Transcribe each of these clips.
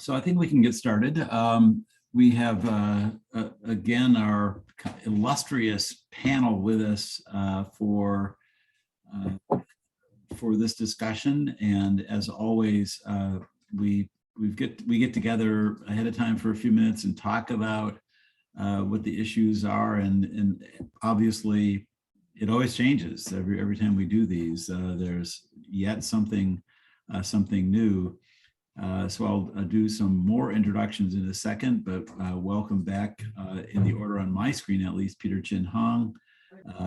So I think we can get started. We have, again, our illustrious panel with us for this discussion. And as always, we get together ahead of time for a few minutes and talk about what the issues are. And obviously, it always changes every time we do these. There's yet something new. So I'll do some more introductions in a second, but welcome back in the order on my screen, at least, Peter Chinhang,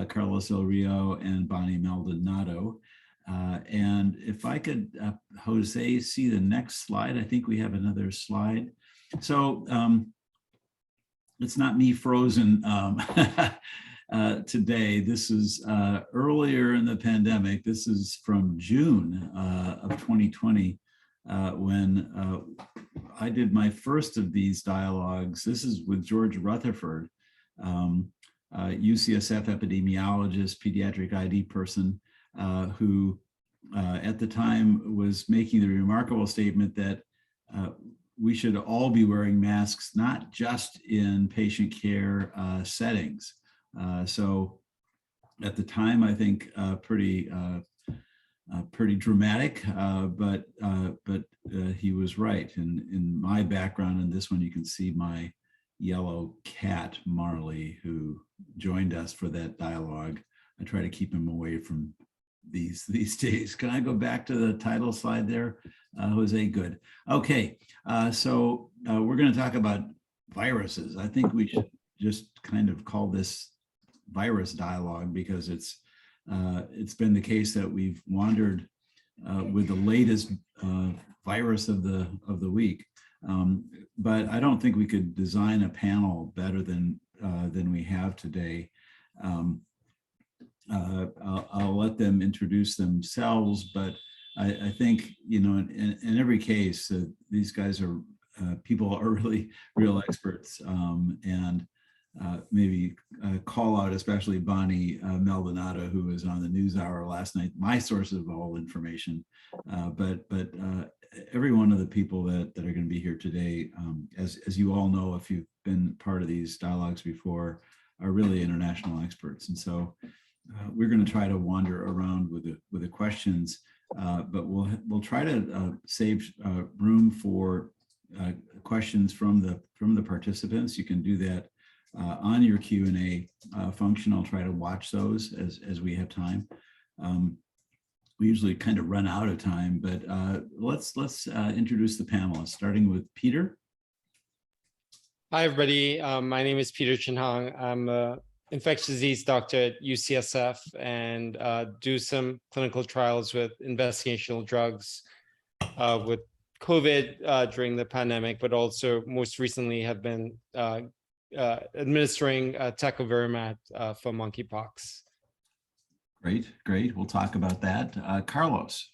Carlos Del Rio, and Bonnie Maldonado. And if I could, Jose, see the next slide. I think we have another slide. So it's not me frozen today. This is earlier in the pandemic. This is from June of 2020. When I did my first of these dialogues. This is with George Rutherford, UCSF epidemiologist, pediatric ID person, who at the time was making the remarkable statement that we should all be wearing masks, not just in patient care settings. So at the time, I think pretty dramatic, but he was right. And in my background in this one, you can see my yellow cat, Marley, who joined us for that dialogue. I try to keep him away from these days. Can I go back to the title slide there, Jose? Good. Okay, so we're going to talk about viruses. I think we should just kind of call this virus dialogue because it's been the case that we've wandered with the latest virus of the week, but I don't think we could design a panel better than we have today. I'll let them introduce themselves, but I think, you know, in every case, these guys are people are really real experts, and maybe call out especially Bonnie Maldonado, who was on the NewsHour last night, my source of all information. But every one of the people that are going to be here today, as you all know, if you've been part of these dialogues before, are really international experts. And so we're going to try to wander around with the questions, but we'll try to save room for questions from the participants. You can do that on your Q&A function. I'll try to watch those as we have time. We usually kind of run out of time, but let's introduce the panelists, starting with Peter. Hi, everybody. My name is Peter Chinhang. I'm an infectious disease doctor at UCSF and do some clinical trials with investigational drugs with COVID during the pandemic, but also most recently have been administering tecovirimat for monkeypox. Great. We'll talk about that. Carlos.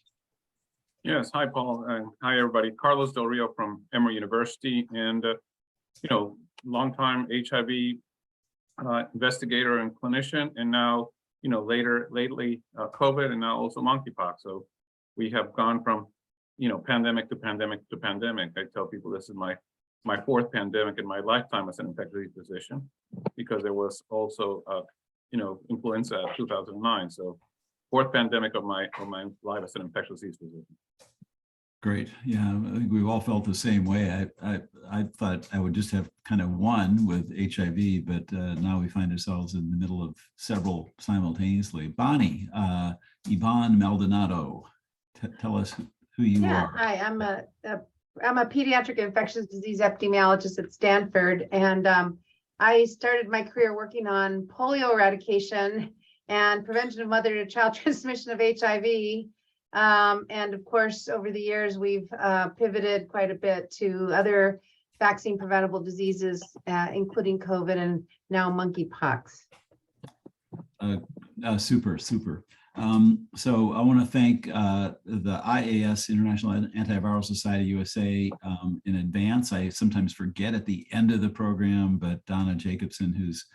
Yes. Hi, Paul, and hi, everybody. Carlos Del Rio from Emory University, and longtime HIV investigator and clinician, and now lately COVID, and now also monkeypox. So we have gone from pandemic to pandemic to pandemic. I tell people this is my fourth pandemic in my lifetime as an infectious disease physician, because there was also influenza 2009. So fourth pandemic of my life as an infectious disease physician. Great. Yeah, I think we've all felt the same way. I thought I would just have kind of one with HIV, but now we find ourselves in the middle of several simultaneously. Bonnie, Yvonne Maldonado, tell us who you are. Hi, I'm a pediatric infectious disease epidemiologist at Stanford, and I started my career working on polio eradication and prevention of mother-to-child transmission of HIV. And of course, over the years, we've pivoted quite a bit to other vaccine-preventable diseases, including COVID and now monkeypox. Super. So I want to thank the IAS, International Antiviral Society USA, in advance. I sometimes forget at the end of the program, but Donna Jacobson, who's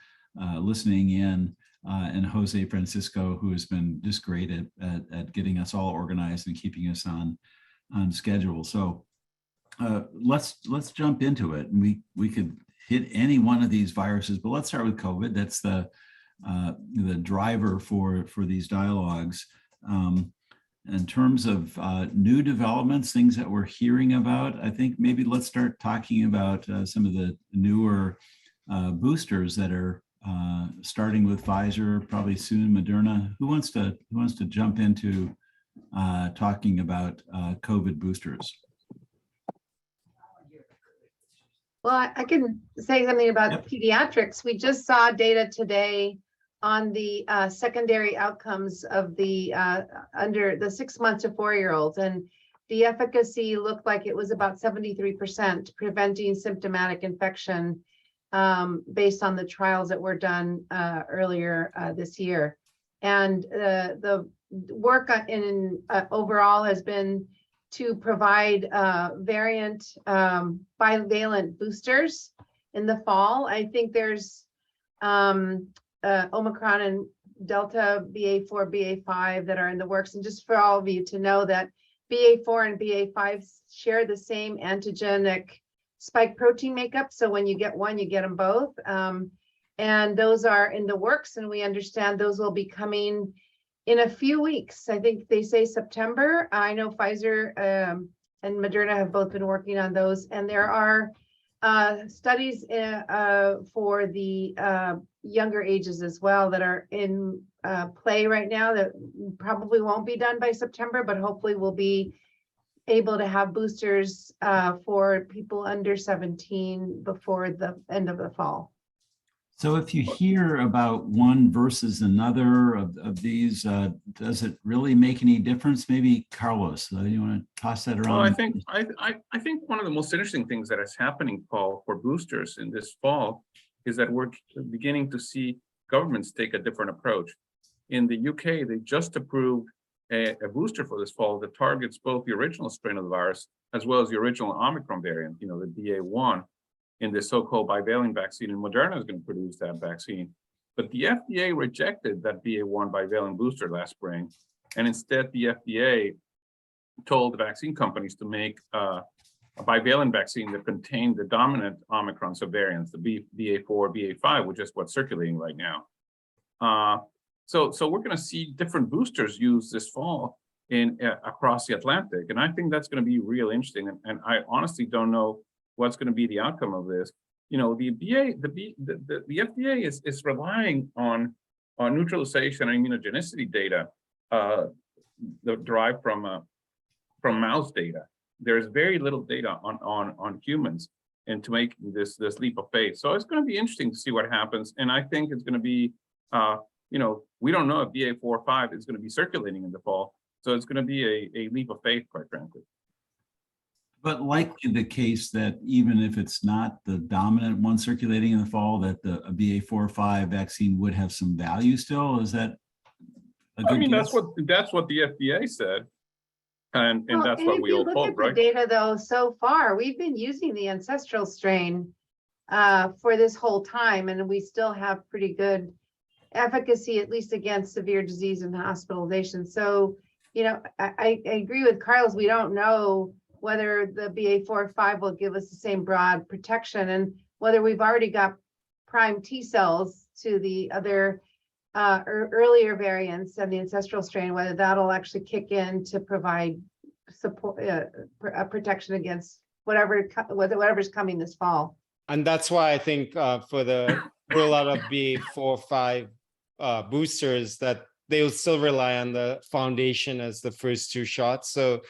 listening in, and Jose Francisco, who has been just great at getting us all organized and keeping us on schedule. So let's jump into it, and we could hit any one of these viruses, but let's start with COVID. That's the driver for these dialogues. In terms of new developments, things that we're hearing about, I think maybe let's start talking about some of the newer boosters that are starting with Pfizer, probably soon Moderna. Who wants to jump into talking about COVID boosters? Well, I can say something about Yep. pediatrics. We just saw data today on the secondary outcomes of the under the 6 months to 4-year-olds, and the efficacy looked like it was about 73% preventing symptomatic infection based on the trials that were done earlier this year. And the work in overall has been to provide variant bivalent boosters in the fall. I think there's Omicron and Delta, BA4, BA5 that are in the works. And just for all of you to know that BA4 and BA5 share the same antigenic spike protein makeup. So when you get one, you get them both. And those are in the works, and we understand those will be coming in a few weeks. I think they say September. I know Pfizer and Moderna have both been working on those, and there are studies for the younger ages as well that are in play right now that probably won't be done by September, but hopefully we'll be able to have boosters for people under 17 before the end of the fall. So if you hear about one versus another of these, does it really make any difference? Maybe Carlos, you want to toss that around? Well, I think one of the most interesting things that is happening, Paul, for boosters in this fall is that we're beginning to see governments take a different approach. In the UK, they just approved a booster for this fall that targets both the original strain of the virus as well as the original Omicron variant, the BA1. In the so-called bivalent vaccine, and Moderna is going to produce that vaccine. But the FDA rejected that BA1 bivalent booster last spring, and instead the FDA told the vaccine companies to make a bivalent vaccine that contained the dominant Omicron subvariants, the BA4, BA5, which is what's circulating right now. So we're going to see different boosters used this fall across the Atlantic, and I think that's going to be real interesting. And I honestly don't know what's going to be the outcome of this. The FDA is relying on neutralization and immunogenicity data derived from mouse data. There's very little data on humans, and to make this leap of faith. So it's going to be interesting to see what happens. And I think it's going to be, we don't know if BA4 or 5 is going to be circulating in the fall. So it's going to be a leap of faith, quite frankly. But likely the case that even if it's not the dominant one circulating in the fall, that the BA4/5 vaccine would have some value still. Is that a good guess? that's what the FDA said, and that's what we all hope, right? If you look at the data, though, so far we've been using the ancestral strain for this whole time, and we still have pretty good efficacy, at least against severe disease and hospitalization. So, I agree with Carlos. We don't know whether the BA4/5 will give us the same broad protection, and whether we've already got prime T cells to the other earlier variants and the ancestral strain, whether that'll actually kick in to provide support, protection against whatever's coming this fall. And that's why I think for the rollout of BA4/5 boosters, that they'll still rely on the foundation as the first 2 shots. So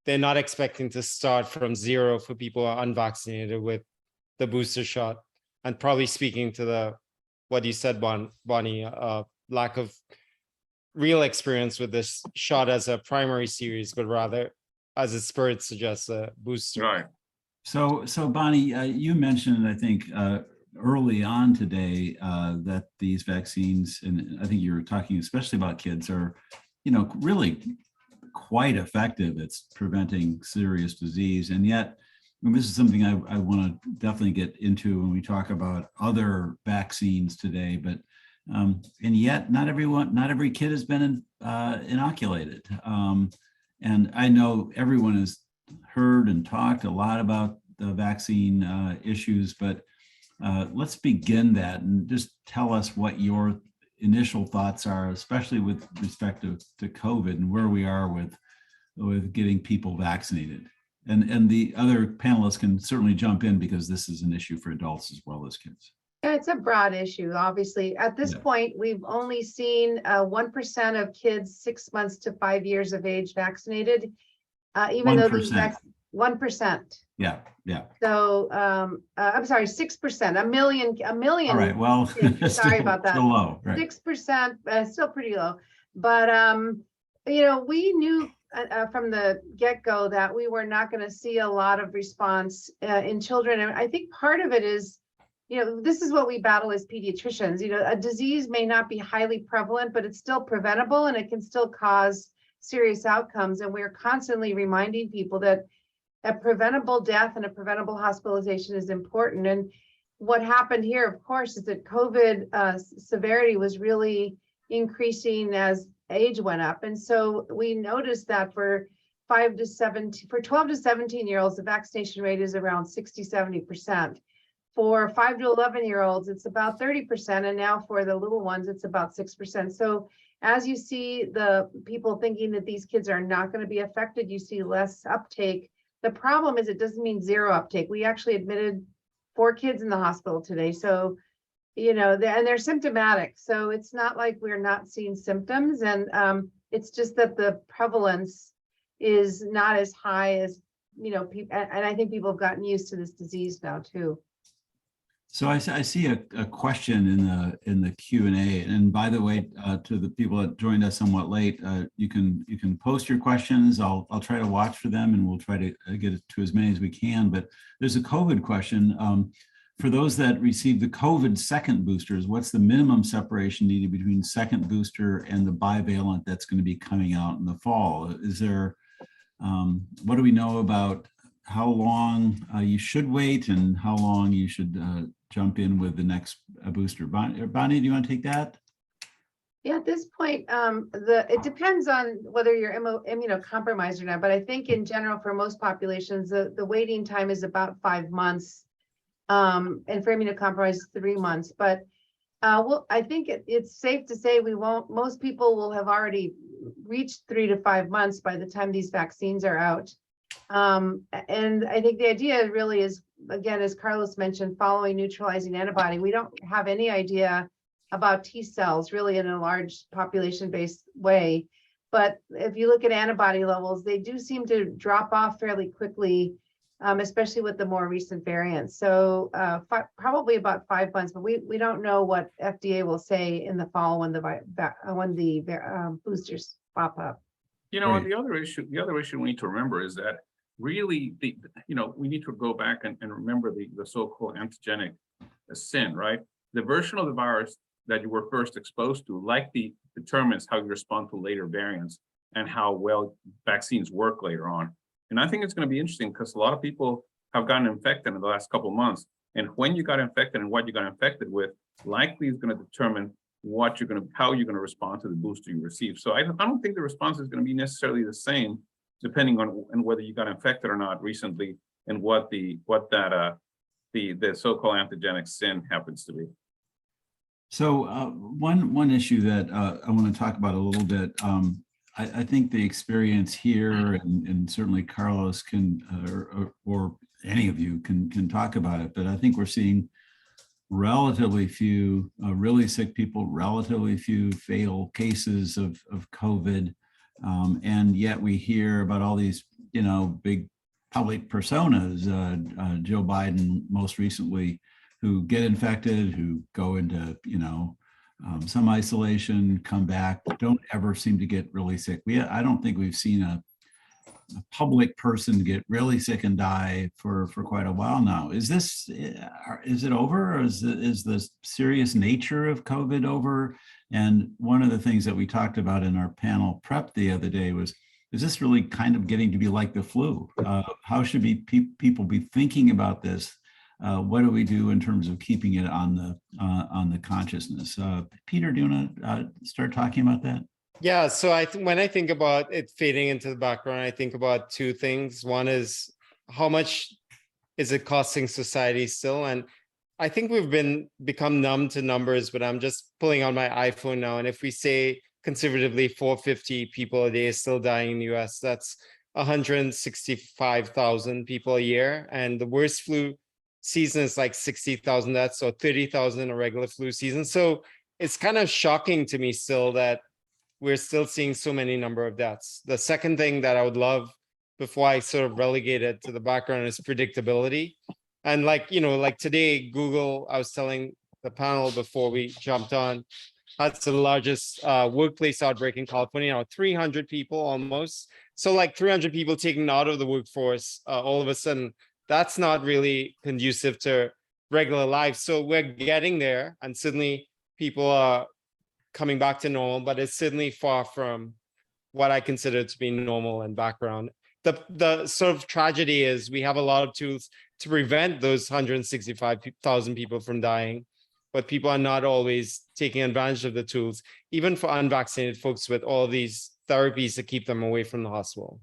they're not expecting to start from 0 for people who are unvaccinated with the booster shot. And probably speaking to what you said, Bonnie, lack of real experience with this shot as a primary series, but rather, as its spirit suggests, a booster. Right. So Bonnie, you mentioned, I think, early on today that these vaccines, and I think you were talking especially about kids, are, really quite effective at preventing serious disease. And yet, and this is something I want to definitely get into when we talk about other vaccines today, but and yet not every kid has been inoculated. And I know everyone is heard and talked a lot about the vaccine issues, but let's begin that and just tell us what your initial thoughts are, especially with respect to COVID and where we are with getting people vaccinated. And the other panelists can certainly jump in because this is an issue for adults as well as kids. Yeah, it's a broad issue, obviously. At this point, we've only seen 1% of kids 6 months to 5 years of age vaccinated, even 1%. Though these 1%. Yeah. So I'm sorry, 6%, a million. All right, well, sorry about that. Still low, right? 6%, still pretty low. But we knew from the get-go that we were not going to see a lot of response in children, and I think part of it is, this is what we battle as pediatricians. A disease may not be highly prevalent, but it's still preventable and it can still cause serious outcomes. And we're constantly reminding people that a preventable death and a preventable hospitalization is important. And what happened here, of course, is that COVID severity was really increasing as age went up. And so we noticed that for 12 to 17-year-olds, the vaccination rate is around 60-70%. For 5 to 11-year-olds, it's about 30%. And now for the little ones, it's about 6%. So as you see the people thinking that these kids are not going to be affected, you see less uptake. The problem is it doesn't mean zero uptake. We actually admitted 4 kids in the hospital today. So, and they're symptomatic. So it's not like we're not seeing symptoms. And it's just that the prevalence is not as high as, people. And I think people have gotten used to this disease now too. So I see a question in the Q&A, and by the way, to the people that joined us somewhat late, you can post your questions. I'll try to watch for them, and we'll try to get to as many as we can. But there's a COVID question. For those that received the COVID second boosters, what's the minimum separation needed between second booster and the bivalent that's going to be coming out in the fall? Is there, what do we know about how long you should wait and how long you should jump in with the next booster? Bonnie, do you want to take that? Yeah, at this point, it depends on whether you're immunocompromised or not. But I think in general, for most populations, the waiting time is about 5 months. And for immunocompromised, 3 months. But I think it's safe to say most people will have already reached 3 to 5 months by the time these vaccines are out. And I think the idea really is, again, as Carlos mentioned, following neutralizing antibody. We don't have any idea about T cells really in a large population-based way. But if you look at antibody levels, they do seem to drop off fairly quickly, especially with the more recent variants. So probably about 5 months, but we don't know what FDA will say in the fall when the boosters pop up. Right. The other issue we need to remember is that really we need to go back and remember the so-called antigenic sin, right? The version of the virus that you were first exposed to likely determines how you respond to later variants and how well vaccines work later on. And I think it's going to be interesting because a lot of people have gotten infected in the last couple of months. And when you got infected and what you got infected with likely is going to determine how you're going to respond to the booster you receive. So I don't think the response is going to be necessarily the same, depending on whether you got infected or not recently and what the so-called antigenic sin happens to be. So one issue that I want to talk about a little bit. I think the experience here, and certainly Carlos can, or any of you can talk about it, but I think we're seeing relatively few really sick people, relatively few fatal cases of COVID. And yet we hear about all these, big public personas, Joe Biden most recently, who get infected, who go into, some isolation, come back, but don't ever seem to get really sick. I don't think we've seen a public person get really sick and die for quite a while now. Is it over, or is the serious nature of COVID over? And one of the things that we talked about in our panel prep the other day was, is this really kind of getting to be like the flu? How should people be thinking about this? What do we do in terms of keeping it on the consciousness? Peter, do you want to start talking about that? Yeah, so when I think about it fading into the background, I think about two things. One is how much is it costing society still? And I think we've become numb to numbers, but I'm just pulling out my iPhone now. And if we say conservatively 450 people a day is still dying in the US, that's 165,000 people a year. And the worst flu season is like 60,000 deaths or 30,000 in a regular flu season. So it's kind of shocking to me still that we're still seeing so many number of deaths. The second thing that I would love before I sort of relegate it to the background is predictability. And like today, Google, I was telling the panel before we jumped on, that's the largest workplace outbreak in California now, 300 people almost. So like 300 people taken out of the workforce all of a sudden, that's not really conducive to regular life. So we're getting there and suddenly people are coming back to normal, but it's certainly far from what I consider to be normal and background. The sort of tragedy is we have a lot of tools to prevent those 165,000 people from dying, but people are not always taking advantage of the tools, even for unvaccinated folks with all these therapies to keep them away from the hospital.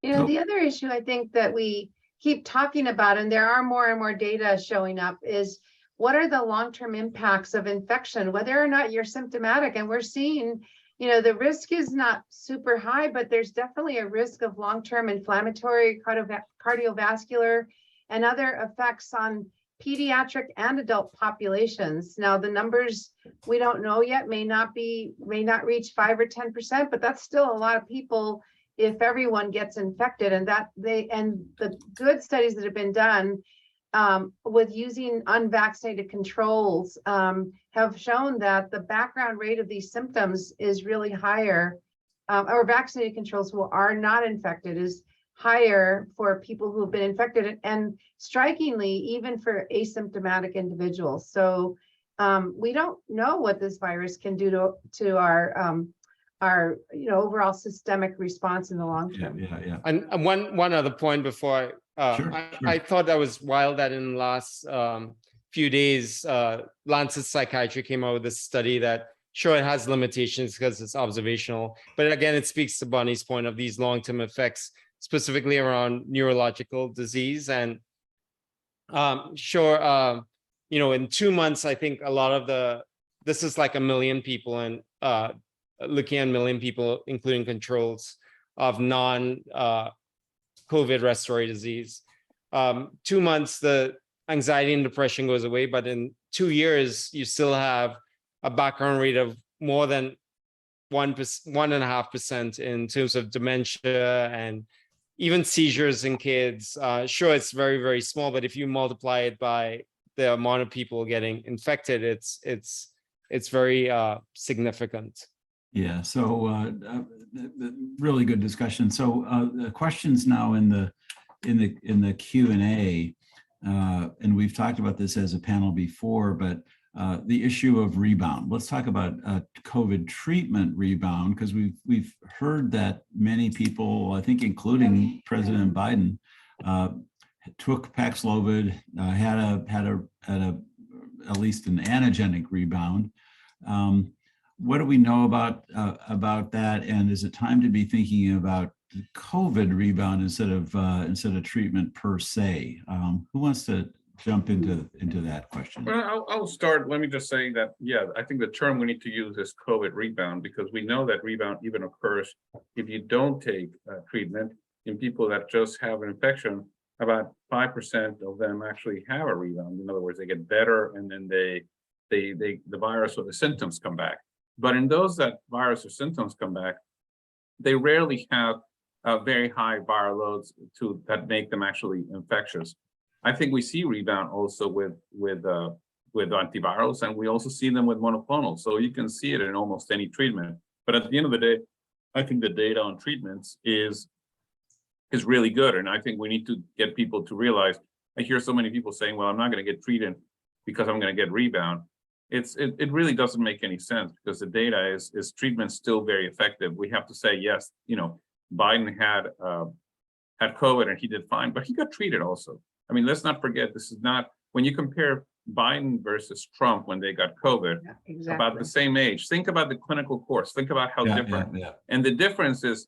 The other issue I think that we keep talking about, and there are more and more data showing up, is what are the long-term impacts of infection, whether or not you're symptomatic? And we're seeing, the risk is not super high, but there's definitely a risk of long-term inflammatory, cardiovascular, and other effects on pediatric and adult populations. Now, the numbers we don't know yet may not reach 5 or 10%, but that's still a lot of people if everyone gets infected. And the good studies that have been done with using unvaccinated controls have shown that the background rate of these symptoms is really higher, or vaccinated controls who are not infected is higher for people who have been infected, and strikingly, even for asymptomatic individuals. So we don't know what this virus can do to our overall systemic response in the long term. Yeah. And one other point before Sure. I thought that was wild that in the last few days, Lancet Psychiatry came out with a study that sure it has limitations because it's observational, but again, it speaks to Bonnie's point of these long-term effects, specifically around neurological disease. And in 2 months, I think a lot of this is like 1 million people, and looking at 1 million people, including controls of non-COVID respiratory disease. 2 months, the anxiety and depression goes away, but in 2 years, you still have a background rate of more than 1.5% in terms of dementia and even seizures in kids. Sure, it's very, very small, but if you multiply it by the amount of people getting infected, it's very significant. Yeah, so really good discussion. So the questions now in the Q&A, and we've talked about this as a panel before, but the issue of rebound. Let's talk about COVID treatment rebound, because we've heard that many people, I think including President Biden, took Paxlovid, had at least an antigenic rebound. What do we know about that? And is it time to be thinking about COVID rebound instead of treatment per se? Who wants to jump into that question? Well, I'll start. Let me just say that, yeah, I think the term we need to use is COVID rebound, because we know that rebound even occurs if you don't take treatment. In people that just have an infection, about 5% of them actually have a rebound. In other words, they get better and then the virus or the symptoms come back. But in those that virus or symptoms come back, they rarely have very high viral loads that make them actually infectious. I think we see rebound also with antivirals, and we also see them with monoclonals. So you can see it in almost any treatment. But at the end of the day, I think the data on treatments is really good. And I think we need to get people to realize, I hear so many people saying, well, I'm not going to get treated because I'm going to get rebound. It really doesn't make any sense, because the data is treatment still very effective. We have to say, yes, Biden had COVID and he did fine, but he got treated also. I mean, let's not forget, this is not, when you compare Biden versus Trump when they got COVID, Yeah, about exactly. the same age. Think about the clinical course. Think about how different. And the difference is,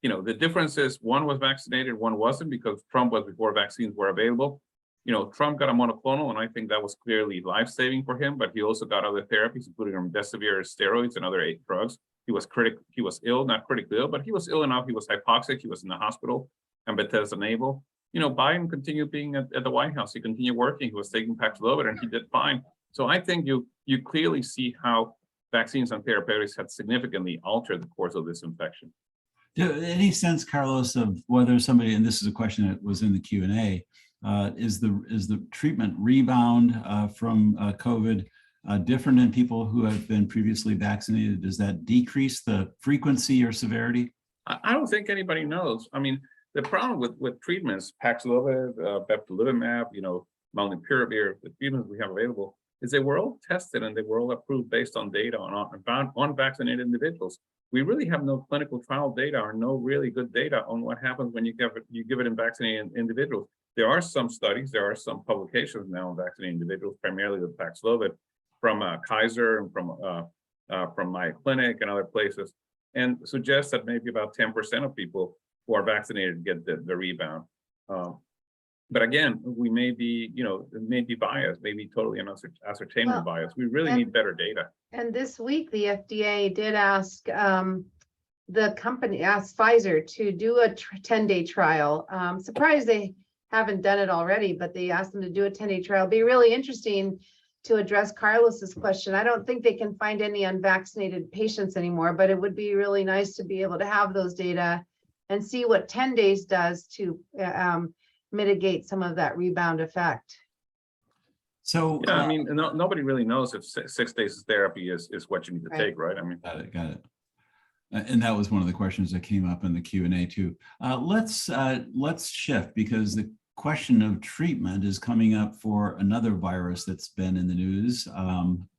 the difference is one was vaccinated, one wasn't, because Trump was before vaccines were available. Trump got a monoclonal, and I think that was clearly life-saving for him, but he also got other therapies, including remdesivir, steroids, and other 8 drugs. He was ill, not critically ill, but he was ill enough. He was hypoxic. He was in the hospital and Bethesda Naval. Biden continued being at the White House. He continued working. He was taking Paxlovid, and he did fine. So I think you clearly see how vaccines and therapeutics had significantly altered the course of this infection. Any sense, Carlos, of whether somebody, and this is a question that was in the Q&A, is the treatment rebound from COVID different in people who have been previously vaccinated? Does that decrease the frequency or severity? I don't think anybody knows. I mean, the problem with treatments, Paxlovid, bebtelovimab, molnupiravir, the treatments we have available, is they were all tested and they were all approved based on data on vaccinated individuals. We really have no clinical trial data or no really good data on what happens when you give it in vaccinated individuals. There are some studies, there are some publications now on vaccinated individuals, primarily with Paxlovid, from Kaiser and from Mayo Clinic and other places, and suggest that maybe about 10% of people who are vaccinated get the rebound. But again, we may be, it may be biased, maybe totally an ascertainable bias. We really need better data. And this week, the FDA did ask asked Pfizer to do a 10-day trial. Surprised they haven't done it already, but they asked them to do a 10-day trial. It'd be really interesting to address Carlos's question. I don't think they can find any unvaccinated patients anymore, but it would be really nice to be able to have those data and see what 10 days does to mitigate some of that rebound effect. So yeah, I mean, nobody really knows if 6 days of therapy is what you need to take, right? I mean, got it. And that was one of the questions that came up in the Q&A too. Let's shift, because the question of treatment is coming up for another virus that's been in the news.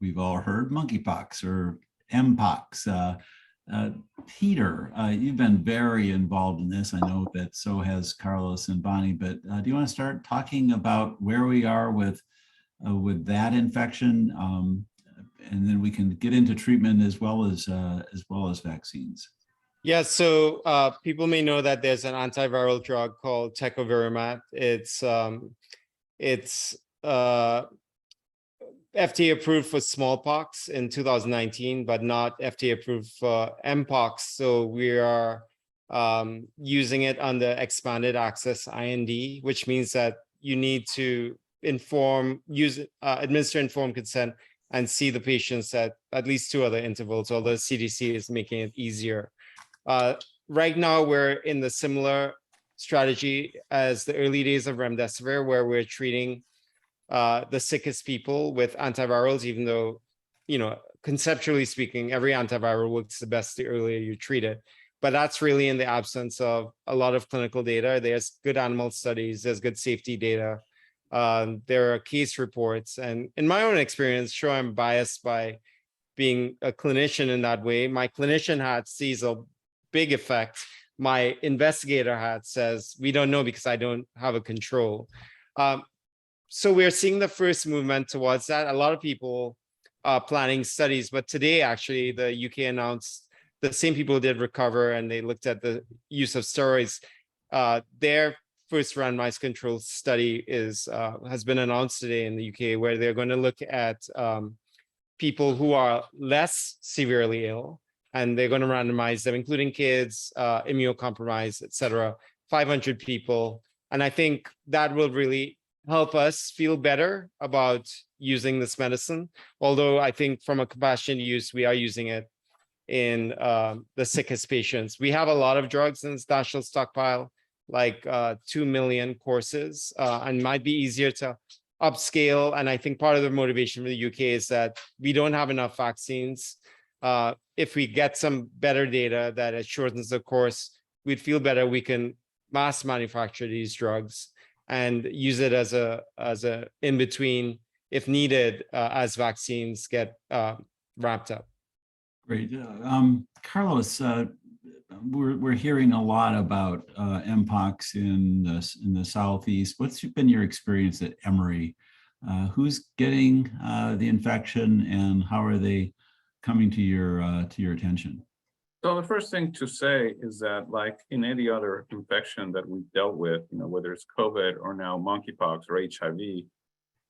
We've all heard monkeypox or Mpox. Peter, you've been very involved in this. I know that so has Carlos and Bonnie, but do you want to start talking about where we are with that infection, and then we can get into treatment as well as vaccines? Yeah, so people may know that there's an antiviral drug called tecovirimat. It's FDA approved for smallpox in 2019, but not FDA approved for Mpox. So we are using it under expanded access IND, which means that you need to administer informed consent and see the patients at least 2 other intervals, although CDC is making it easier. Right now, we're in the similar strategy as the early days of remdesivir, where we're treating the sickest people with antivirals, even though, conceptually speaking, every antiviral works the best the earlier you treat it. But that's really in the absence of a lot of clinical data. There's good animal studies, there's good safety data. There are case reports. And in my own experience, sure, I'm biased by being a clinician in that way. My clinician hat sees a big effect. My investigator hat says, we don't know because I don't have a control. So we're seeing the first movement towards that. A lot of people are planning studies, but today, actually, the UK announced the same people did recover, and they looked at the use of steroids. Their first randomized control study has been announced today in the UK, where they're going to look at people who are less severely ill, and they're going to randomize them, including kids, immunocompromised, et cetera, 500 people. And I think that will really help us feel better about using this medicine. Although I think from a compassionate use, we are using it in the sickest patients. We have a lot of drugs in this national stockpile, like 2 million courses, and might be easier to upscale. And I think part of the motivation for the UK is that we don't have enough vaccines. If we get some better data that it shortens the course, we'd feel better. We can mass manufacture these drugs and use it as a in between, if needed, as vaccines get wrapped up. Great, Carlos. We're hearing a lot about Mpox in the Southeast. What's been your experience at Emory who's getting the infection and how are they coming to your attention? So the first thing to say is that, like in any other infection that we've dealt with, whether it's COVID or now monkeypox or HIV,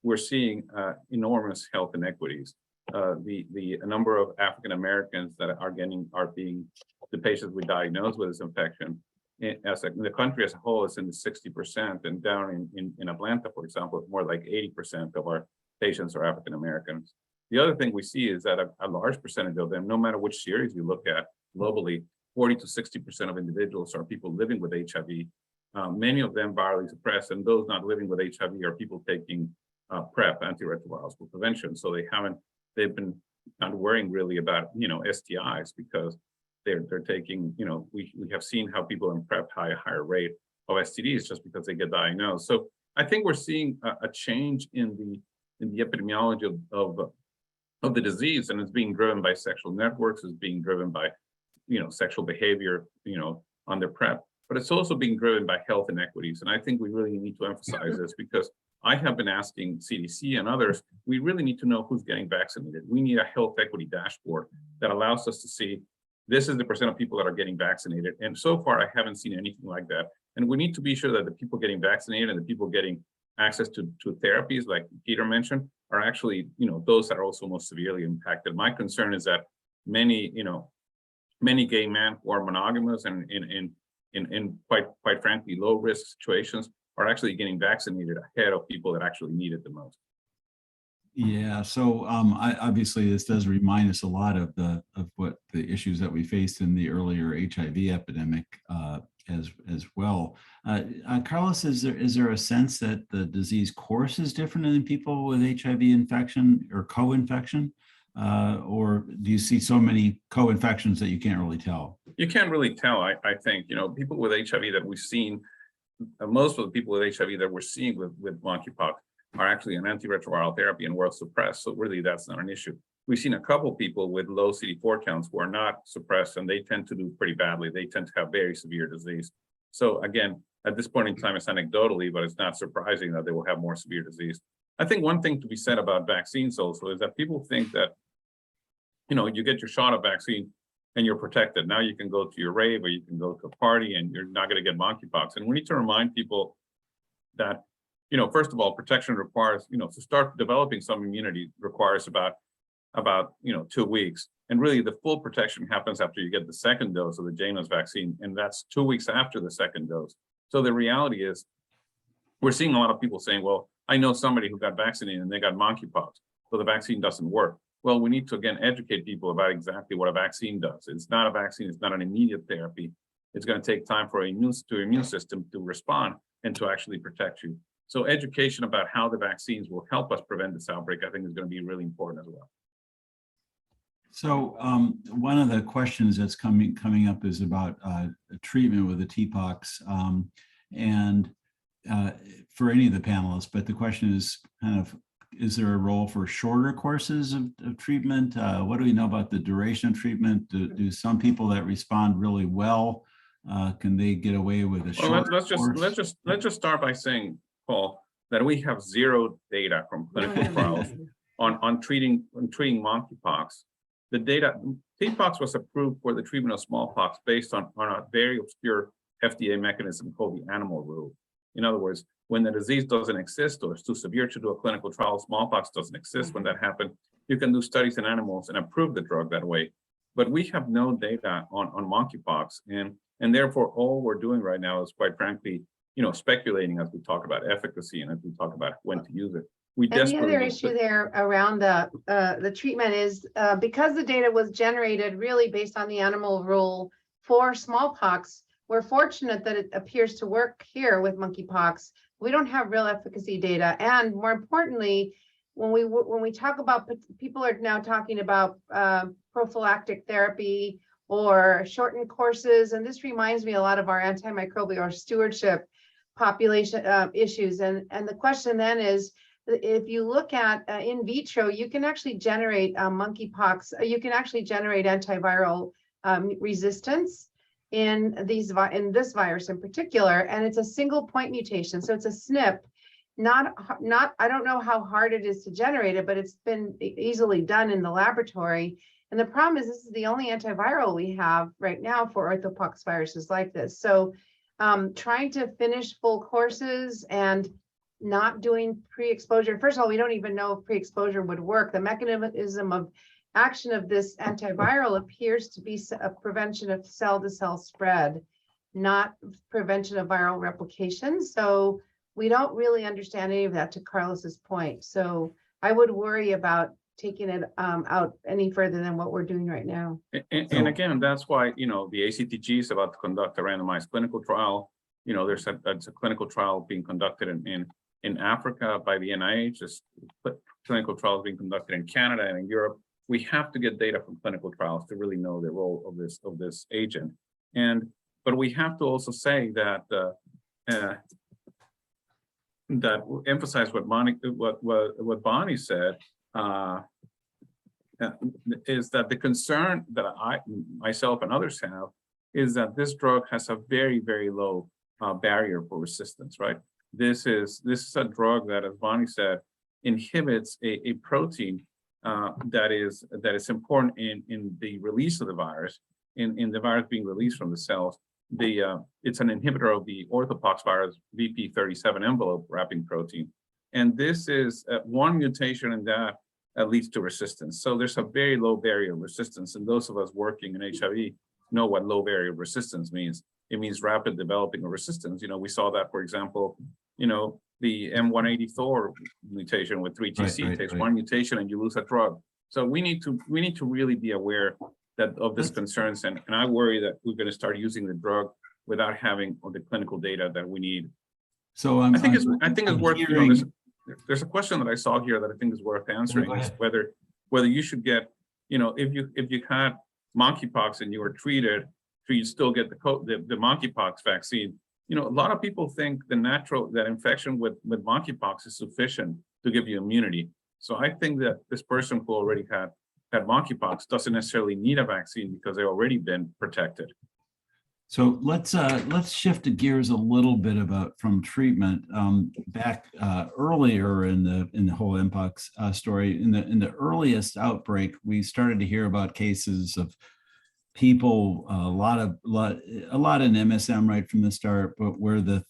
we're seeing enormous health inequities. The number of African Americans that are being the patients we diagnose with this infection in the country as a whole is in the 60%, and down in Atlanta, for example, it's more like 80% of our patients are African Americans. The other thing we see is that a large percentage of them, no matter which series you look at globally, 40 to 60% of individuals are people living with HIV. Many of them virally suppressed, and those not living with HIV are people taking PrEP, antiretrovirals for prevention. So they've been not worrying really about, STIs, because they're taking, we have seen how people in PrEP have a higher rate of STDs just because they get diagnosed. So I think we're seeing a change in the epidemiology of the disease, and it's being driven by sexual networks, it's being driven by, sexual behavior, under PrEP, but it's also being driven by health inequities. And I think we really need to emphasize this, because I have been asking CDC and others, we really need to know who's getting vaccinated. We need a health equity dashboard that allows us to see this is the percent of people that are getting vaccinated. And so far, I haven't seen anything like that. And we need to be sure that the people getting vaccinated and the people getting access to therapies, like Peter mentioned, are actually, those that are also most severely impacted. My concern is that many gay men who are monogamous and in quite frankly, low risk situations are actually getting vaccinated ahead of people that actually need it the most. Yeah, so obviously this does remind us a lot of what the issues that we faced in the earlier HIV epidemic as well. Carlos, is there a sense that the disease course is different in people with HIV infection or co-infection? Or do you see so many co-infections that you can't really tell? You can't really tell, I think. People with HIV that we've seen, most of the people with HIV that we're seeing with monkeypox are actually on antiretroviral therapy and well suppressed. So really, that's not an issue. We've seen a couple people with low CD4 counts who are not suppressed, and they tend to do pretty badly. They tend to have very severe disease. So again, at this point in time, it's anecdotally, but it's not surprising that they will have more severe disease. I think one thing to be said about vaccines also is that people think that, you get your shot of vaccine and you're protected. Now you can go to your rave or you can go to a party and you're not going to get monkeypox. And we need to remind people that, first of all, protection requires, to start developing some immunity requires about 2 weeks. And really the full protection happens after you get the second dose of the Janus vaccine. And that's 2 weeks after the second dose. So the reality is we're seeing a lot of people saying, well, I know somebody who got vaccinated and they got monkeypox, so the vaccine doesn't work. Well, we need to, again, educate people about exactly what a vaccine does. It's not a vaccine, it's not an immediate therapy. It's going to take time for immune system to respond and to actually protect you. So education about how the vaccines will help us prevent this outbreak, I think, is going to be really important as well. So one of the questions that's coming up is about treatment with the TPOXX, and for any of the panelists, but the question is kind of, is there a role for shorter courses of treatment? What do we know about the duration of treatment? Do some people that respond really well, can they get away with a short course? Let's just start by saying, Paul, that we have zero data from clinical trials on treating monkeypox. The data, TPOXX was approved for the treatment of smallpox based on a very obscure FDA mechanism called the animal rule. In other words, when the disease doesn't exist or it's too severe to do a clinical trial, smallpox doesn't exist. When that happened, you can do studies in animals and approve the drug that way. But we have no data on monkeypox, and therefore all we're doing right now is, quite frankly, speculating as we talk about efficacy and as we talk about when to use it. And the other issue there around the treatment is because the data was generated really based on the animal rule for smallpox, we're fortunate that it appears to work here with monkeypox. We don't have real efficacy data. And more importantly, when we talk about, people are now talking about prophylactic therapy or shortened courses. And this reminds me a lot of our antimicrobial stewardship population issues. And the question then is, if you look at in vitro, you can actually generate monkeypox, you can actually generate antiviral resistance in this virus in particular, and it's a single point mutation, so it's a SNP. I don't know how hard it is to generate it, but it's been easily done in the laboratory. And the problem is this is the only antiviral we have right now for orthopox viruses like this. So trying to finish full courses and not doing pre-exposure. First of all, we don't even know if pre-exposure would work. The mechanism of action of this antiviral appears to be a prevention of cell-to-cell spread, not prevention of viral replication. So we don't really understand any of that, to Carlos's point. So I would worry about taking it out any further than what we're doing right now. And again, that's why, the ACTG is about to conduct a randomized clinical trial. There's a clinical trial being conducted in Africa by the NIH. There's clinical trials being conducted in Canada and in Europe. We have to get data from clinical trials to really know the role of this agent. But we have to also say that that emphasize what Bonnie said, is that the concern that myself and others have is that this drug has a very, very low barrier for resistance, right? This is a drug that, as Bonnie said, inhibits a protein that is important in the release of the virus, in the virus being released from the cells. It's an inhibitor of the orthopox virus VP37 envelope wrapping protein. And this is one mutation in that leads to resistance. So there's a very low barrier of resistance. And those of us working in HIV know what low barrier of resistance means. It means rapid developing of resistance. We saw that, for example, the M180 mutation with 3TC takes one mutation and you lose a drug. So we need to really be aware of this concerns, and I worry that we're going to start using the drug without having the clinical data that we need. So I think it's worth. There's a question that I saw here that I think is worth answering: is whether you should get, if you had monkeypox and you were treated, so you still get the monkeypox vaccine. A lot of people think that infection with monkeypox is sufficient to give you immunity. So I think that this person who already had monkeypox doesn't necessarily need a vaccine because they've already been protected. So let's shift the gears a little bit from treatment. Back earlier in the whole Mpox story, in the earliest outbreak, we started to hear about cases of people, a lot in MSM right from the start, but where the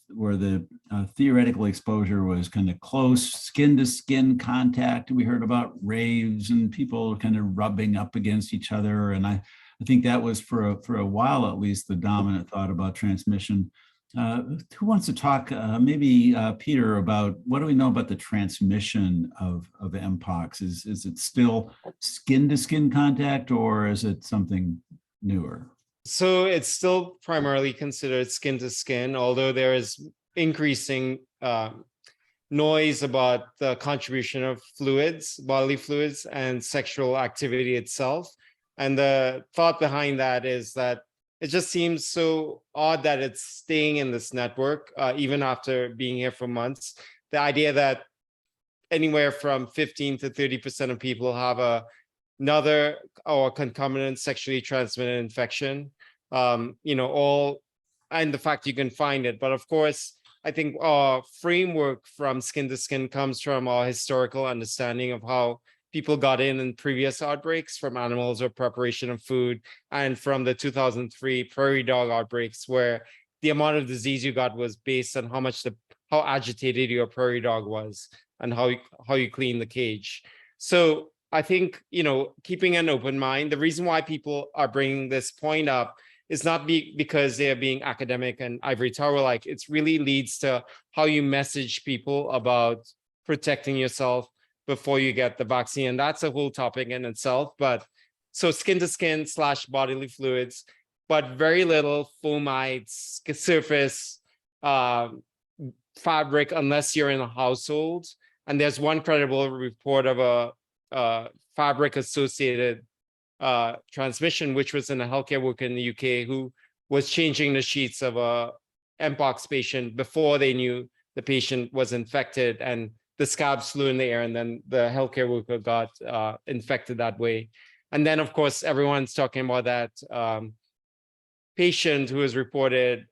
theoretical exposure was kind of close skin to skin contact. We heard about raves and people kind of rubbing up against each other, and I think that was for a while at least the dominant thought about transmission. Who wants to talk? Maybe Peter, about what do we know about the transmission of Mpox? Is it still skin to skin contact, or is it something newer? So it's still primarily considered skin to skin, although there is increasing noise about the contribution of fluids, bodily fluids, and sexual activity itself. And the thought behind that is that it just seems so odd that it's staying in this network, even after being here for months. The idea that anywhere from 15 to 30% of people have another or concomitant sexually transmitted infection, all, and the fact you can find it. But of course, I think our framework from skin to skin comes from our historical understanding of how people got in previous outbreaks from animals or preparation of food, and from the 2003 prairie dog outbreaks, where the amount of disease you got was based on how agitated your prairie dog was and how you clean the cage. So I think, keeping an open mind, the reason why people are bringing this point up is not because they're being academic and ivory tower-like. It really leads to how you message people about protecting yourself before you get the vaccine. And that's a whole topic in itself. But so skin to skin / bodily fluids, but very little fomite surface fabric unless you're in a household. And there's one credible report of a fabric associated transmission, which was in a healthcare worker in the UK who was changing the sheets of a Mpox patient before they knew the patient was infected, and the scabs flew in the air, and then the healthcare worker got infected that way. And then, of course, everyone's talking about that patient who was reported,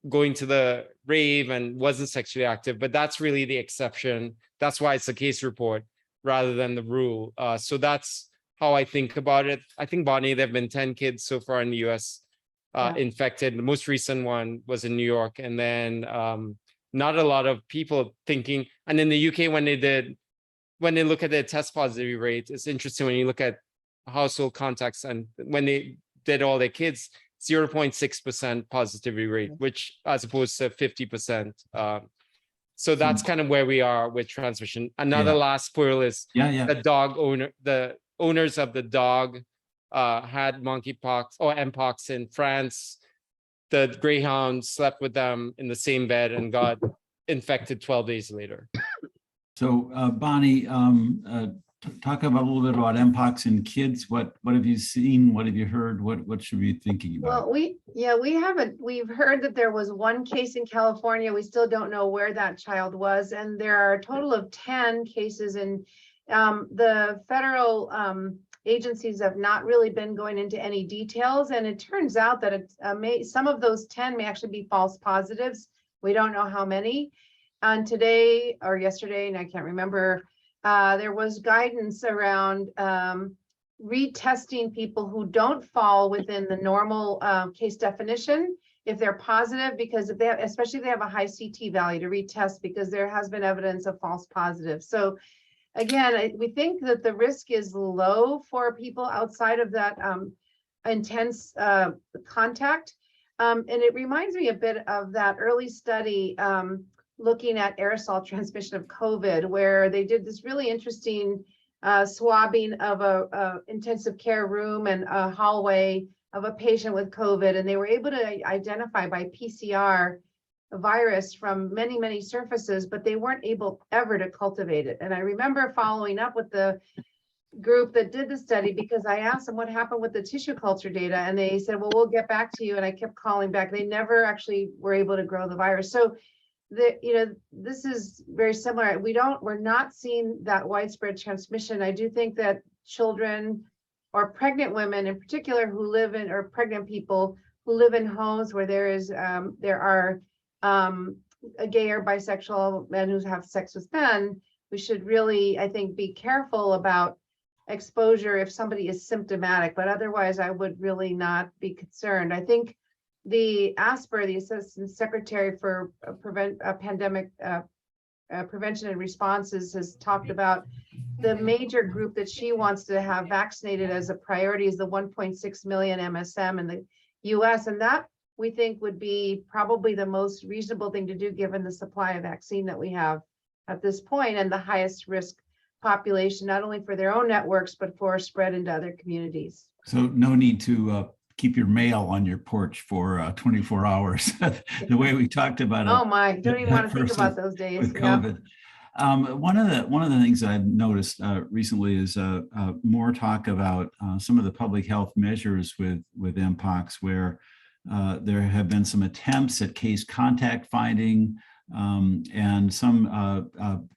going to the rave and wasn't sexually active, but that's really the exception. That's why it's a case report rather than the rule. So that's how I think about it. I think, Bonnie, there have been 10 kids so far in the US infected. The most recent one was in New York. And then not a lot of people thinking, and in the UK, when they look at their test positivity rate, it's interesting when you look at household contacts and when they did all their kids, 0.6% positivity rate, which as opposed to 50%. So that's kind of where we are with transmission. Another last spoil is the owners of the dog had monkeypox or mpox in France. The greyhound slept with them in the same bed and got infected 12 days later. So Bonnie, talk about a little bit about mpox in kids. What have you seen? What have you heard? What should we be thinking about? Well, we've heard that there was one case in California. We still don't know where that child was. And there are a total of 10 cases, and the federal agencies have not really been going into any details. And it turns out that some of those 10 may actually be false positives. We don't know how many. And today or yesterday, and I can't remember, there was guidance around retesting people who don't fall within the normal case definition if they're positive, because if they have, especially if they have a high CT value, to retest, because there has been evidence of false positives. So again, we think that the risk is low for people outside of that intense contact. And it reminds me a bit of that early study looking at aerosol transmission of COVID, where they did this really interesting swabbing of a intensive care room and a hallway of a patient with COVID. And they were able to identify by PCR a virus from many, many surfaces, but they weren't able ever to cultivate it. And I remember following up with the group that did the study, because I asked them what happened with the tissue culture data, and they said, well, we'll get back to you. And I kept calling back. They never actually were able to grow the virus. So this is very similar. We're not seeing that widespread transmission. I do think that children or pregnant women in particular who live in, or pregnant people who live in homes where there are a gay or bisexual men who have sex with men, we should really, I think, be careful about exposure if somebody is symptomatic, but otherwise I would really not be concerned. I think the ASPR, the Assistant Secretary for Pandemic Prevention and Responses, has talked about the major group that she wants to have vaccinated as a priority is the 1.6 million MSM in the US. And that, we think, would be probably the most reasonable thing to do given the supply of vaccine that we have at this point and the highest risk population, not only for their own networks, but for spread into other communities. So no need to keep your mail on your porch for 24 hours, the way we talked about it. Oh my, don't even want to think about those days. With COVID. One of the things I've noticed recently is more talk about some of the public health measures with mpox, where there have been some attempts at case contact finding, and some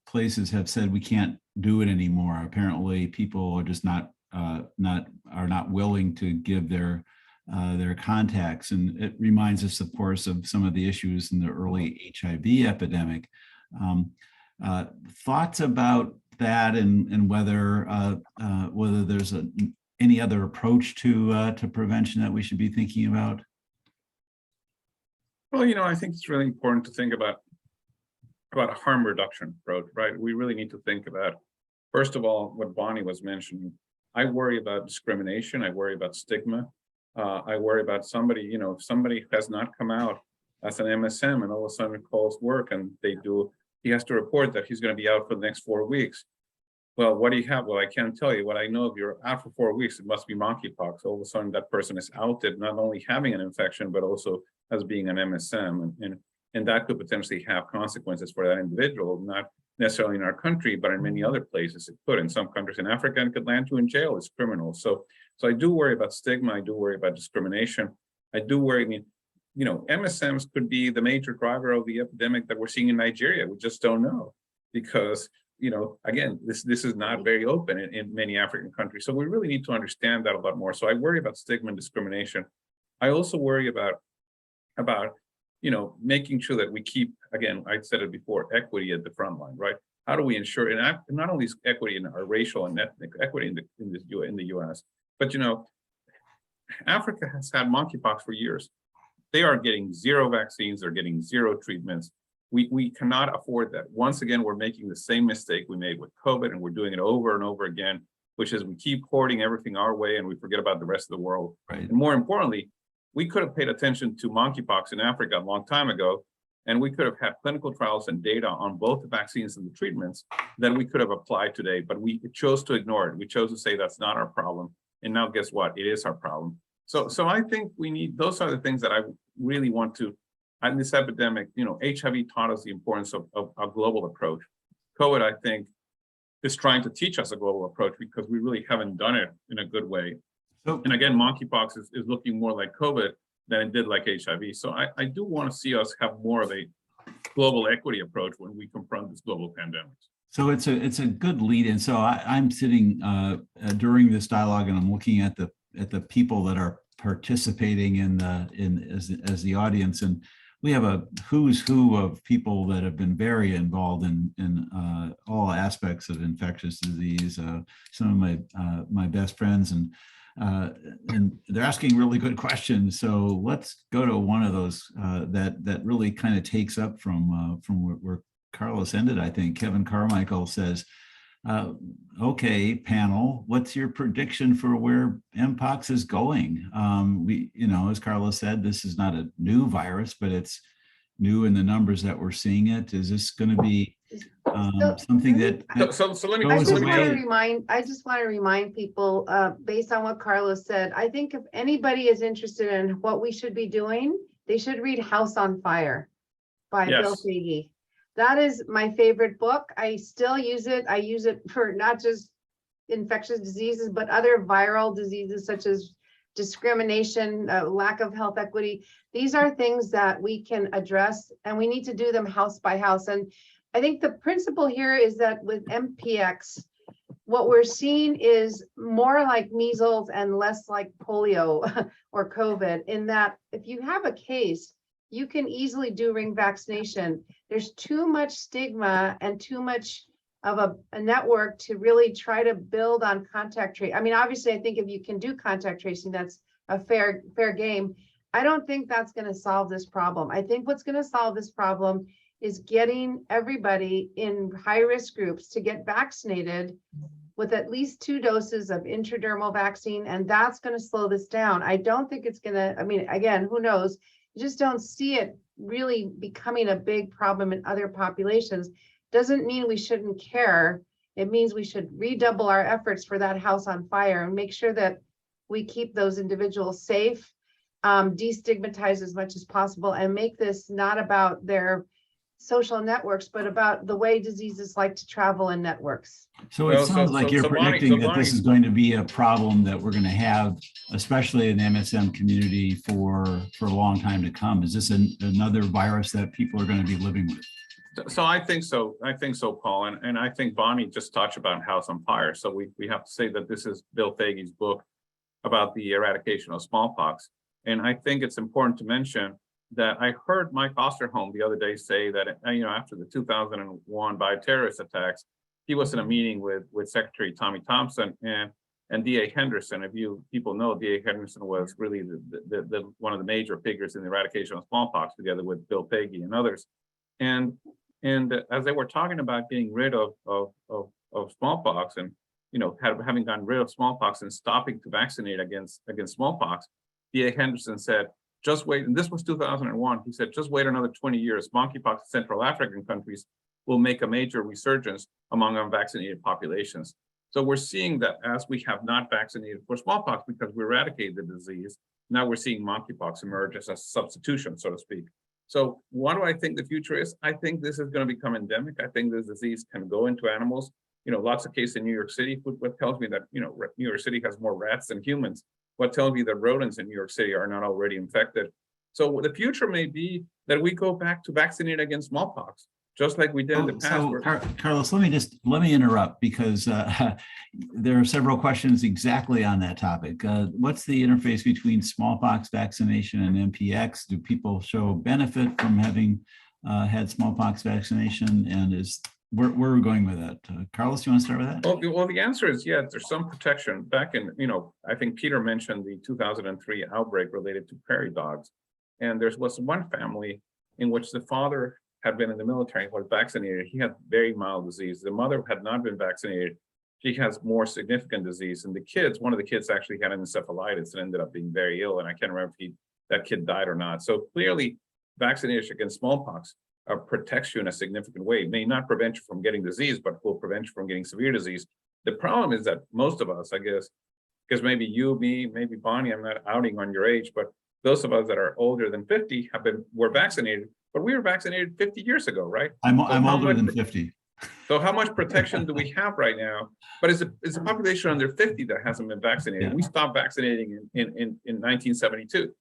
places have said we can't do it anymore. Apparently, people are just not willing to give their contacts, and it reminds us, of course, of some of the issues in the early HIV epidemic. Thoughts about that, and whether there's any other approach to prevention that we should be thinking about? Well, I think it's really important to think about a harm reduction approach, right? We really need to think about, first of all, what Bonnie was mentioning. I worry about discrimination. I worry about stigma. I worry about somebody, if somebody has not come out as an MSM and all of a sudden calls work and he has to report that he's going to be out for the next 4 weeks. Well, what do you have? Well, I can't tell you. What I know, if you're out for 4 weeks, it must be monkeypox. All of a sudden that person is outed, not only having an infection, but also as being an MSM. And that could potentially have consequences for that individual, not necessarily in our country, but in many other places it could. In some countries in Africa, it could land you in jail. It's criminal. So I do worry about stigma. I do worry about discrimination. I do worry, MSMs could be the major driver of the epidemic that we're seeing in Nigeria. We just don't know because, again, this is not very open in many African countries. So we really need to understand that a lot more. So I worry about stigma and discrimination. I also worry about making sure that we keep, again, I said it before, equity at the front line, right? How do we ensure, and not only equity in our racial and ethnic equity in the U.S., but Africa has had monkeypox for years. They are getting zero vaccines, they're getting zero treatments. We cannot afford that. Once again, we're making the same mistake we made with COVID, and we're doing it over and over again, which is we keep hoarding everything our way and we forget about the rest of the world. Right. And more importantly, we could have paid attention to monkeypox in Africa a long time ago, and we could have had clinical trials and data on both the vaccines and the treatments that we could have applied today, but we chose to ignore it. We chose to say that's not our problem. And now guess what? It is our problem. So I think we need, those are the things that I really want to, in this epidemic, HIV taught us the importance of a global approach. COVID, I think, is trying to teach us a global approach because we really haven't done it in a good way. And again, monkeypox is looking more like COVID than it did like HIV. So I do want to see us have more of a global equity approach when we confront this global pandemic. So it's a good lead in. So I'm sitting during this dialogue and I'm looking at the people that are participating as the audience, and we have a who's who of people that have been very involved in all aspects of infectious disease. Some of my best friends, and they're asking really good questions. So let's go to one of those that really kind of takes up from where Carlos ended. I think Kevin Carmichael says, okay, panel, what's your prediction for where Mpox is going? As Carlos said, this is not a new virus, but it's new in the numbers that we're seeing it. Is this going to be something that so let me I just want to remind people, based on what Carlos said, I think if anybody is interested in what we should be doing, they should read House on Fire by Bill Saag. That is my favorite book. I still use it. I use it for not just infectious diseases, but other viral diseases such as discrimination, lack of health equity. These are things that we can address, and we need to do them house by house. And I think the principle here is that with MPX, what we're seeing is more like measles and less like polio or COVID, in that if you have a case, you can easily do ring vaccination. There's too much stigma and too much of a network to really try to build on contact tracing. I mean, obviously, I think if you can do contact tracing, that's a fair game. I don't think that's going to solve this problem. I think what's going to solve this problem is getting everybody in high-risk groups to get vaccinated with at least 2 doses of intradermal vaccine, and that's going to slow this down. I don't think it's going to, I mean, again, who knows? You just don't see it really becoming a big problem in other populations. Doesn't mean we shouldn't care. It means we should redouble our efforts for that house on fire and make sure that we keep those individuals safe, destigmatize as much as possible, and make this not about their social networks, but about the way diseases like to travel in networks. So it sounds like you're predicting that this is going to be a problem that we're going to have, especially in the MSM community for a long time to come. Is this another virus that people are going to be living with? So I think so. I think so, Paul. And I think Bonnie just touched about House on Fire. So we have to say that this is Bill Foegge's book about the eradication of smallpox. And I think it's important to mention that I heard Mike Osterholm the other day say that, after the 2001 bioterrorist attacks, he was in a meeting with Secretary Tommy Thompson and D.A. Henderson. If people know, D.A. Henderson was really the one of the major figures in the eradication of smallpox, together with Bill Foegge and others. And as they were talking about getting rid of smallpox and having gotten rid of smallpox and stopping to vaccinate against smallpox, D.A. Henderson said, just wait, and this was 2001, he said, just wait another 20 years, monkeypox in Central African countries will make a major resurgence among unvaccinated populations. So we're seeing that as we have not vaccinated for smallpox because we eradicated the disease, now we're seeing monkeypox emerge as a substitution, so to speak. So what do I think the future is? I think this is going to become endemic. I think this disease can go into animals. Lots of cases in New York City, what tells me that, New York City has more rats than humans. What tells me that rodents in New York City are not already infected. So the future may be that we go back to vaccinate against smallpox, just like we did in the past. So, where- Carlos, let me interrupt because there are several questions exactly on that topic. What's the interface between smallpox vaccination and MPX? Do people show benefit from having had smallpox vaccination? And where are we going with that? Carlos, you want to start with that? Well, the answer is yes, there's some protection. Back in, I think Peter mentioned the 2003 outbreak related to prairie dogs. And there was one family in which the father had been in the military and was vaccinated. He had very mild disease. The mother had not been vaccinated. She has more significant disease. And one of the kids actually had an encephalitis and ended up being very ill. And I can't remember if that kid died or not. So clearly, vaccination against smallpox protects you in a significant way. It may not prevent you from getting disease, but will prevent you from getting severe disease. The problem is that most of us, I guess, because maybe you, me, maybe Bonnie, I'm not outing on your age, but those of us that are older than 50 were vaccinated, but we were vaccinated 50 years ago, right? I'm older than 50. So how much protection do we have right now? But it's a population under 50 that hasn't been vaccinated. Yeah. We stopped vaccinating in 1972.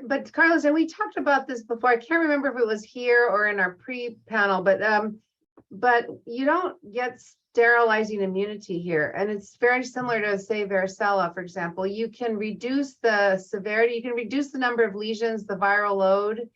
But Carlos, and we talked about this before. I can't remember if it was here or in our pre-panel, but you don't get sterilizing immunity here. And it's very similar to, say, varicella, for example. You can reduce the severity, you can reduce the number of lesions, the viral load,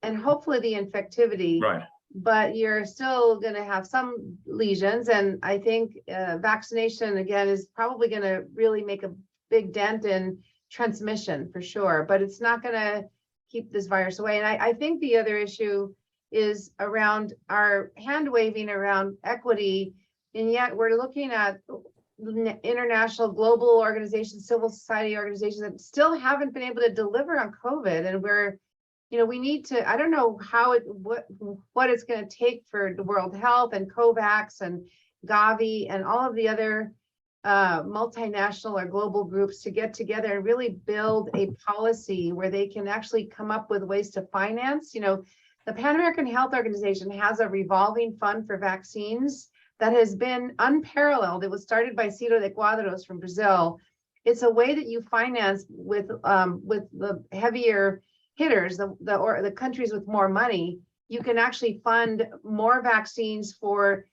and hopefully the infectivity. Right. But you're still going to have some lesions. And I think vaccination, again, is probably going to really make a big dent in transmission for sure, but it's not going to keep this virus away. And I think the other issue is around our hand waving around equity, and yet we're looking at international global organizations, civil society organizations that still haven't been able to deliver on COVID. And we need to, I don't know what it's going to take for the World Health and COVAX and Gavi and all of the other multinational or global groups to get together and really build a policy where they can actually come up with ways to finance. The Pan American Health Organization has a revolving fund for vaccines that has been unparalleled. It was started by Ciro de Quadros from Brazil. It's a way that you finance with the heavier hitters, the countries with more money. You can actually fund more vaccines for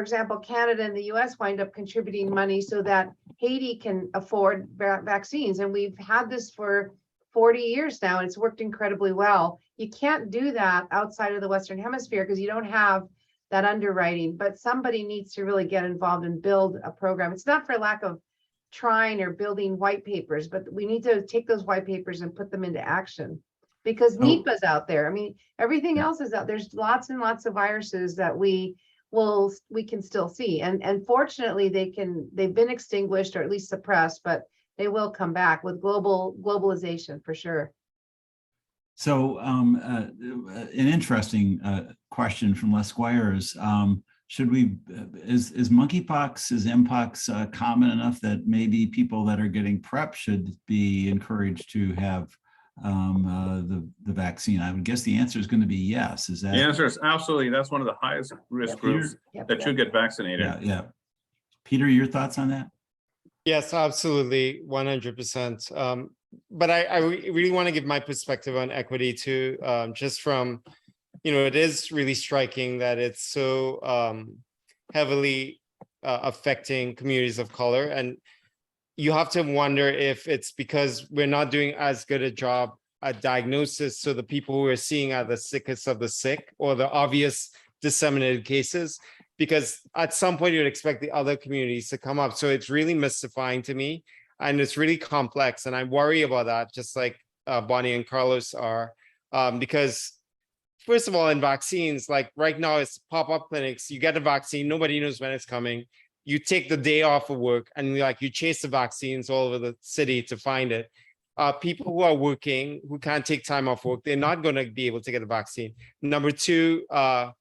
example, Canada and the US wind up contributing money so that Haiti can afford vaccines. And we've had this for 40 years now, and it's worked incredibly well. You can't do that outside of the Western Hemisphere because you don't have that underwriting, but somebody needs to really get involved and build a program. It's not for lack of trying or building white papers, but we need to take those white papers and put them into action because Nipah's out there. I mean, everything else is out. There's lots and lots of viruses that we can still see, and fortunately they've been extinguished or at least suppressed, but they will come back with globalization for sure. So an interesting question from Les Squires. Is monkeypox, is mpox common enough that maybe people that are getting PrEP should be encouraged to have the vaccine? I would guess the answer is going to be yes. Is that? The answer is absolutely. That's one of the highest risk groups that should get vaccinated. Yeah. Peter, your thoughts on that? Yes, absolutely, 100%. But I really want to give my perspective on equity too, just from, it is really striking that it's so heavily affecting communities of color. And you have to wonder if it's because we're not doing as good a job at diagnosis. So the people who are seeing are the sickest of the sick or the obvious disseminated cases, because at some point you'd expect the other communities to come up. So it's really mystifying to me, and it's really complex. And I worry about that, just like Bonnie and Carlos are, because first of all, in vaccines, like right now it's pop-up clinics, you get a vaccine, nobody knows when it's coming. You take the day off of work and you chase the vaccines all over the city to find it. People who are working, who can't take time off work, they're not going to be able to get a vaccine. Number two, they're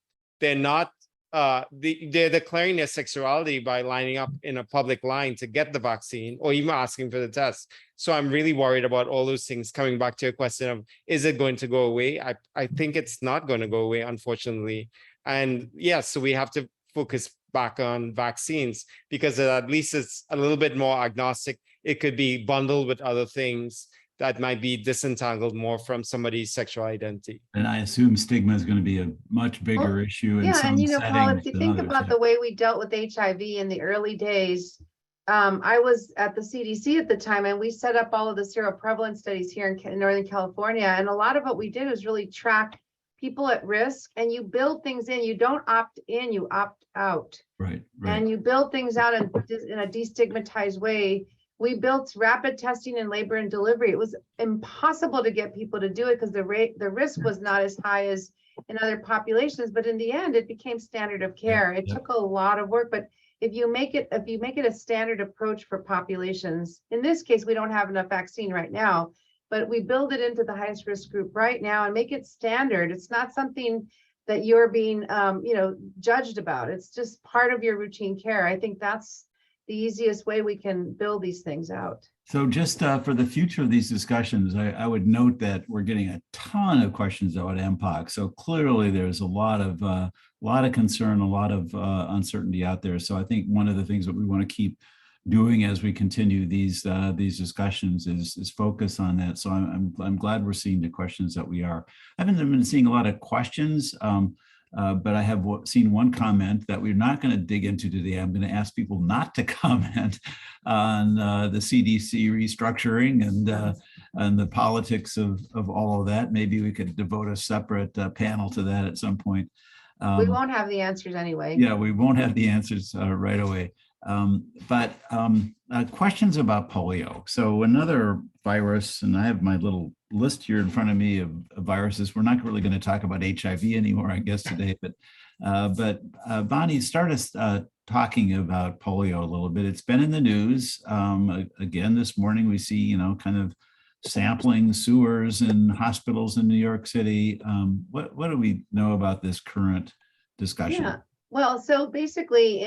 declaring their sexuality by lining up in a public line to get the vaccine or even asking for the test. So I'm really worried about all those things. Coming back to your question of, is it going to go away? I think it's not going to go away, unfortunately. And yes, so we have to focus back on vaccines because at least it's a little bit more agnostic. It could be bundled with other things that might be disentangled more from somebody's sexual identity. And I assume stigma is going to be a much bigger issue in Yeah, some and Paul, settings if you than think others. about the way we dealt with HIV in the early days, I was at the CDC at the time, and we set up all of the seroprevalence studies here in Northern California. And a lot of what we did was really track people at risk, and you build things in. You don't opt in, you opt out. Right. And you build things out in a destigmatized way. We built rapid testing in labor and delivery. It was impossible to get people to do it because the risk was not as high as in other populations. But in the end, it became standard of care. It took a lot of work, but if you make it a standard approach for populations, in this case, we don't have enough vaccine right now, but we build it into the highest risk group right now and make it standard. It's not something that you're being, judged about. It's just part of your routine care. I think that's the easiest way we can build these things out. So just for the future of these discussions, I would note that we're getting a ton of questions about MPOX. So clearly there's a lot of concern, a lot of uncertainty out there. So I think one of the things that we want to keep doing as we continue these discussions is focus on that. So I'm glad we're seeing the questions that we are. I haven't been seeing a lot of questions. But I have seen one comment that we're not going to dig into today. I'm going to ask people not to comment on the CDC restructuring and the politics of all of that. Maybe we could devote a separate panel to that at some point. We won't have the answers anyway. Yeah, we won't have the answers right away. But questions about polio. So another virus, and I have my little list here in front of me of viruses. We're not really going to talk about HIV anymore, I guess, today. But Bonnie, start us talking about polio a little bit. It's been in the news. Again, this morning we see, kind of sampling sewers in hospitals in New York City. What do we know about this current discussion? Yeah. Well, so basically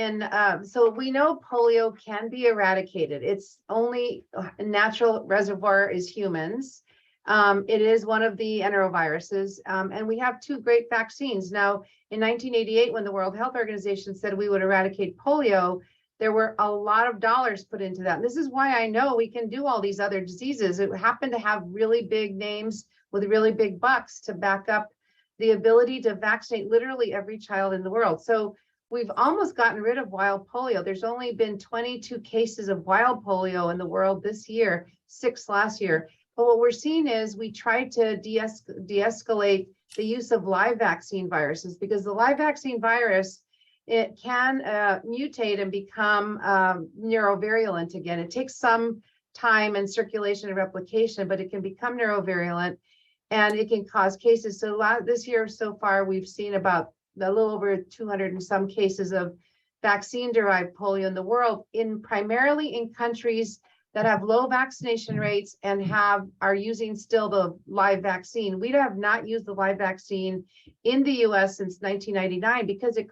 so we know polio can be eradicated. Its only natural reservoir is humans. It is one of the enteroviruses, and we have two great vaccines. Now, in 1988, when the World Health Organization said we would eradicate polio, there were a lot of dollars put into that. And this is why I know we can do all these other diseases. It happened to have really big names with really big bucks to back up the ability to vaccinate literally every child in the world. So we've almost gotten rid of wild polio. There's only been 22 cases of wild polio in the world this year, 6 last year. But what we're seeing is we try to de-escalate the use of live vaccine viruses, because the live vaccine virus, it can mutate and become neurovirulent again. It takes some time and circulation and replication, but it can become neurovirulent and it can cause cases. So this year so far, we've seen about a little over 200 and some cases of vaccine-derived polio in the world, primarily in countries that have low vaccination rates and are using still the live vaccine. We have not used the live vaccine in the US since 1999 because it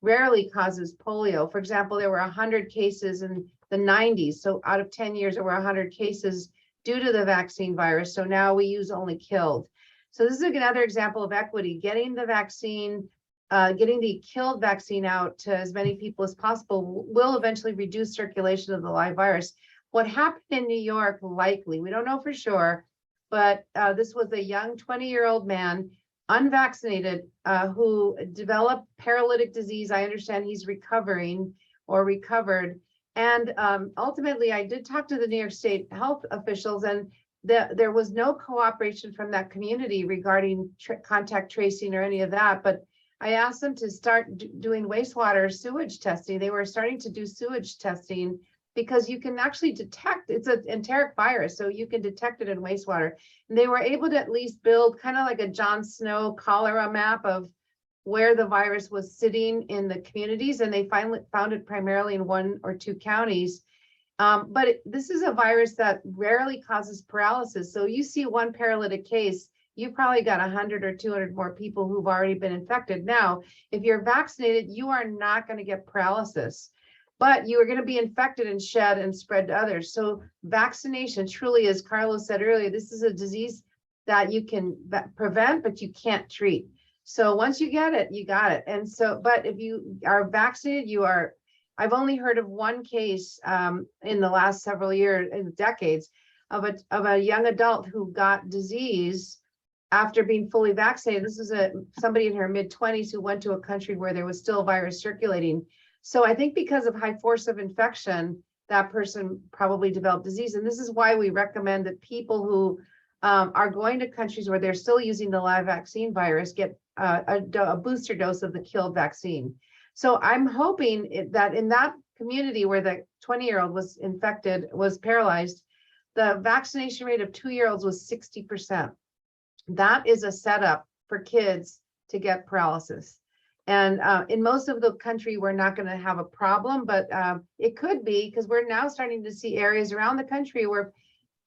rarely causes polio. For example, there were 100 cases in the 90s. So out of 10 years, there were 100 cases due to the vaccine virus. So now we use only killed. So this is another example of equity, getting the vaccine, getting the killed vaccine out to as many people as possible will eventually reduce circulation of the live virus. What happened in New York, likely, we don't know for sure, but this was a young 20-year-old man, unvaccinated, who developed paralytic disease. I understand he's recovering or recovered. And ultimately, I did talk to the New York State health officials, and there was no cooperation from that community regarding contact tracing or any of that. But I asked them to start doing wastewater sewage testing. They were starting to do sewage testing because you can actually detect, it's an enteric virus, so you can detect it in wastewater. And they were able to at least build kind of like a John Snow cholera map of where the virus was sitting in the communities, and they finally found it primarily in 1 or 2 counties. But this is a virus that rarely causes paralysis. So you see one paralytic case, you've probably got 100 or 200 more people who've already been infected. Now, if you're vaccinated, you are not going to get paralysis, but you are going to be infected and shed and spread to others. So vaccination truly, as Carlos said earlier, this is a disease that you can prevent, but you can't treat. So once you get it, you got it. And so, but if you are vaccinated, I've only heard of one case in the last several years, in decades, of a young adult who got disease after being fully vaccinated. This is somebody in her mid-20s who went to a country where there was still virus circulating. So I think because of high force of infection, that person probably developed disease. And this is why we recommend that people who are going to countries where they're still using the live vaccine virus get a booster dose of the killed vaccine. So I'm hoping that in that community where the 20-year-old was infected, was paralyzed, the vaccination rate of 2-year-olds was 60%. That is a setup for kids to get paralysis. And in most of the country, we're not going to have a problem, but it could be, because we're now starting to see areas around the country where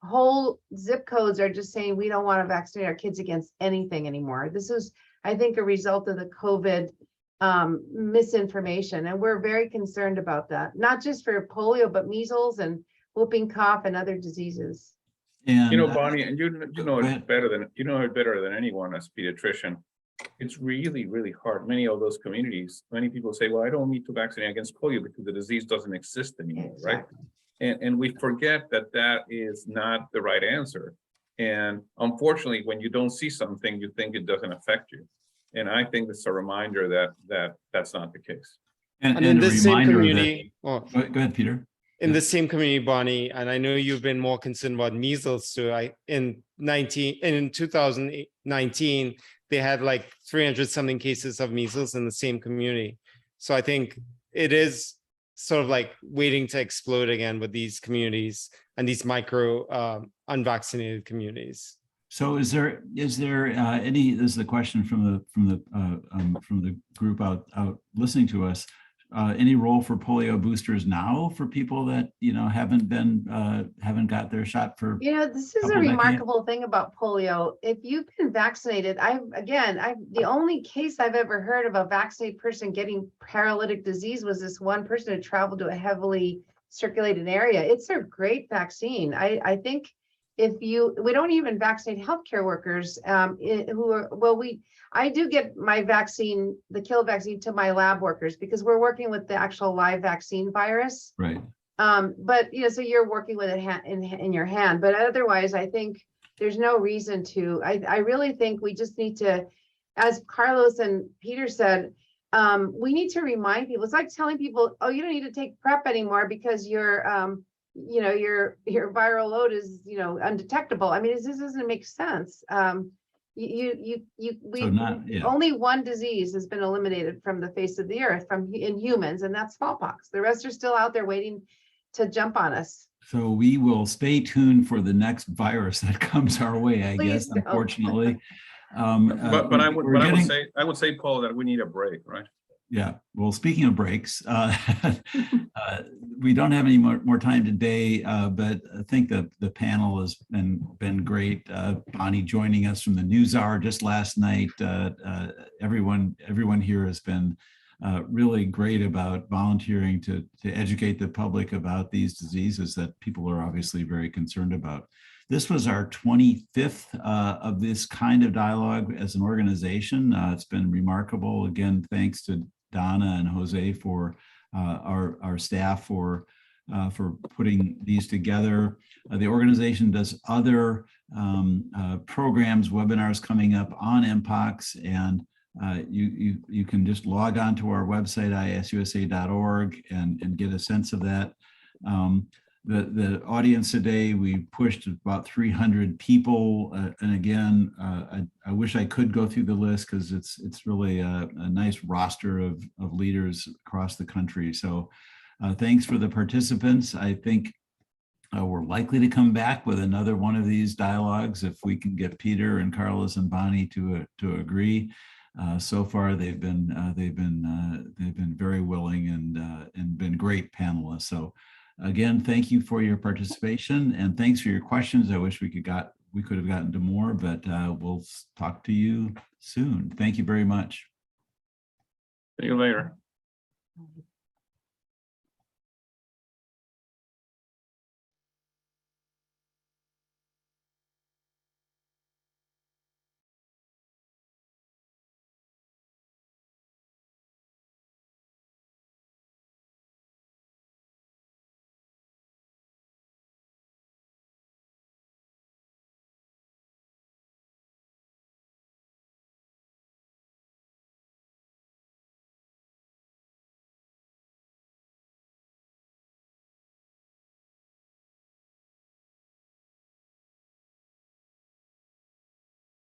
whole zip codes are just saying we don't want to vaccinate our kids against anything anymore. This is, I think, a result of the COVID misinformation, and we're very concerned about that, not just for polio, but measles and whooping cough and other diseases. And Bonnie, and you know it better than anyone as a pediatrician. It's really, really hard. Many of those communities, many people say, well, I don't need to vaccinate against polio because the disease doesn't exist anymore, Exactly. right? And we forget that that is not the right answer. And unfortunately, when you don't see something, you think it doesn't affect you. And I think it's a reminder that that's not the case. And in a the same reminder community, go ahead, Peter. in the same community, Bonnie, and I know you've been more concerned about measles too. In 2019, they had like 300 something cases of measles in the same community. So I think it is sort of like waiting to explode again with these communities and these micro unvaccinated communities. So is there any, this is the question from the group out listening to us, any role for polio boosters now for people that, haven't got their shot for? This is a remarkable thing about polio. If you've been vaccinated, the only case I've ever heard of a vaccinated person getting paralytic disease was this one person who traveled to a heavily circulated area. It's a great vaccine. I think we don't even vaccinate healthcare workers I do get my vaccine, the kill vaccine, to my lab workers because we're working with the actual live vaccine virus. Right. But so you're working with it in your hand, but otherwise I think there's no reason to. I really think we just need to, as Carlos and Peter said, we need to remind people. It's like telling people, oh, you don't need to take PrEP anymore because your viral load is undetectable. I mean, this doesn't make sense. Only one disease has been eliminated from the face of the earth in humans, and that's smallpox. The rest are still out there waiting to jump on us. So we will stay tuned for the next virus that comes our way, I guess, don't. Unfortunately. But I would say, Paul, that we need a break, right? Yeah. Well, speaking of breaks, we don't have any more time today, but I think the panel has been great. Bonnie joining us from the NewsHour just last night. Everyone here has been really great about volunteering to educate the public about these diseases that people are obviously very concerned about. This was our 25th of this kind of dialogue as an organization. It's been remarkable. Again, thanks to Donna and Jose for our staff for putting these together. The organization does other programs, webinars coming up on Mpox, and you can just log on to our website, IAS-USA.org, and get a sense of that. The audience today, we pushed about 300 people, and again, I wish I could go through the list because it's really a nice roster of leaders across the country. So thanks for the participants. I think we're likely to come back with another one of these dialogues if we can get Peter and Carlos and Bonnie to agree. So far, they've been very willing and been great panelists. So. Again, thank you for your participation and thanks for your questions. I wish we could have gotten to more, but we'll talk to you soon. Thank you very much. See you later.